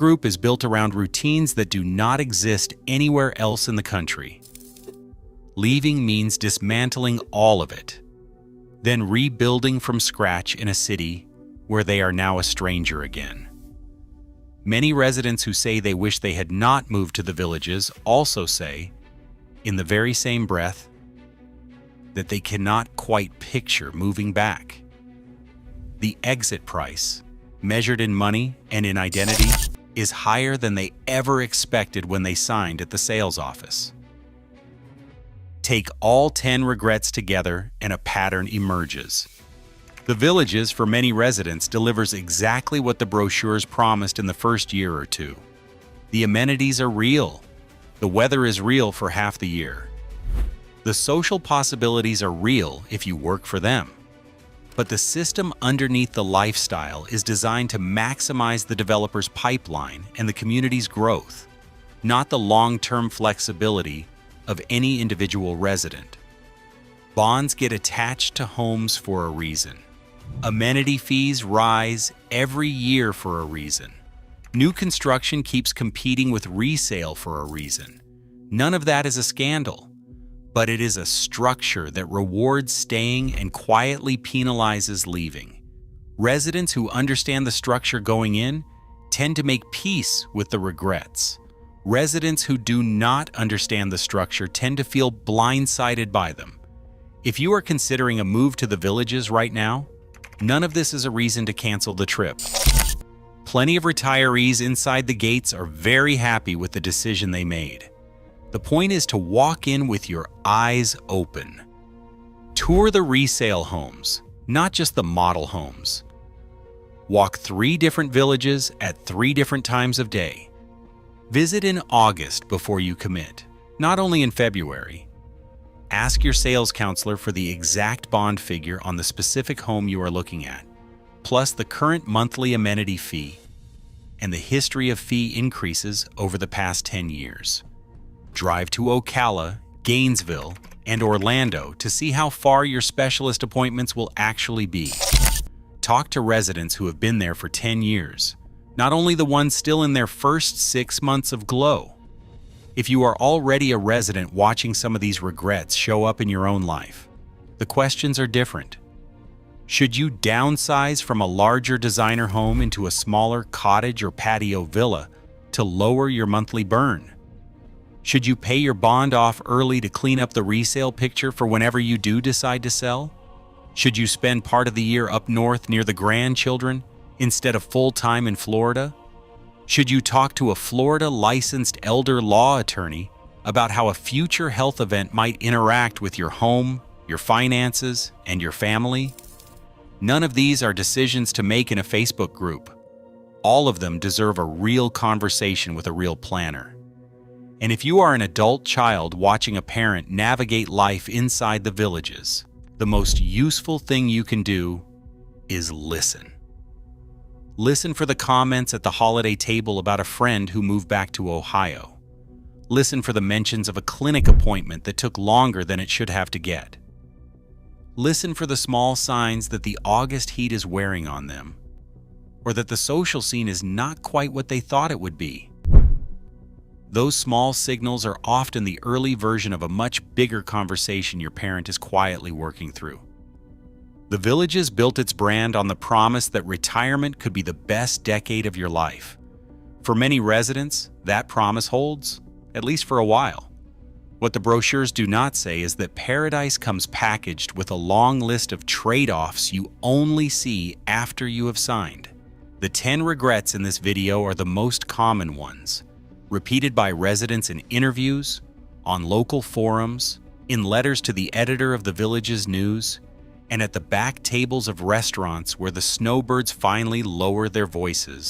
Group is built around routines that do not exist anywhere else in the country. Leaving means dismantling all of it, then rebuilding from scratch in a city where they are now a stranger again. Many residents who say they wish they had not moved to the villages also say, in the very same breath, that they cannot quite picture moving back. The exit price, measured in money and in identity, is higher than they ever expected when they signed at the sales office. Take all 10 regrets together and a pattern emerges. The Villages, for many residents, delivers exactly what the brochures promised in the first year or two. The amenities are real. The weather is real for half the year. The social possibilities are real if you work for them. But the system underneath the lifestyle is designed to maximize the developer's pipeline and the community's growth, not the long-term flexibility of any individual resident. Bonds get attached to homes for a reason. Amenity fees rise every year for a reason. New construction keeps competing with resale for a reason. None of that is a scandal, but it is a structure that rewards staying and quietly penalizes leaving. Residents who understand the structure going in tend to make peace with the regrets. Residents who do not understand the structure tend to feel blindsided by them. If you are considering a move to the Villages right now, none of this is a reason to cancel the trip. Plenty of retirees inside the gates are very happy with the decision they made. The point is to walk in with your eyes open. Tour the resale homes, not just the model homes. Walk 3 different villages at 3 different times of day. Visit in August before you commit, not only in February. Ask your sales counselor for the exact bond figure on the specific home you are looking at, plus the current monthly amenity fee and the history of fee increases over the past 10 years. Drive to Ocala, Gainesville, and Orlando to see how far your specialist appointments will actually be. Talk to residents who have been there for 10 years, not only the ones still in their first 6 months of glow. If you are already a resident watching some of these regrets show up in your own life, the questions are different. Should you downsize from a larger designer home into a smaller cottage or patio villa to lower your monthly burn? Should you pay your bond off early to clean up the resale picture for whenever you do decide to sell? Should you spend part of the year up north near the grandchildren instead of full-time in Florida? Should you talk to a Florida licensed elder law attorney about how a future health event might interact with your home, your finances, and your family? None of these are decisions to make in a Facebook group. All of them deserve a real conversation with a real planner. And if you are an adult child watching a parent navigate life inside the Villages, the most useful thing you can do is listen. Listen for the comments at the holiday table about a friend who moved back to Ohio. Listen for the mentions of a clinic appointment that took longer than it should have to get. Listen for the small signs that the August heat is wearing on them, or that the social scene is not quite what they thought it would be. Those small signals are often the early version of a much bigger conversation your parent is quietly working through. The Villages built its brand on the promise that retirement could be the best decade of your life. For many residents, that promise holds, at least for a while. What the brochures do not say is that paradise comes packaged with a long list of trade-offs you only see after you have signed. The 10 regrets in this video are the most common ones, repeated by residents in interviews, on local forums, in letters to the editor of the Villages News, and at the back tables of restaurants where the snowbirds finally lower their voices.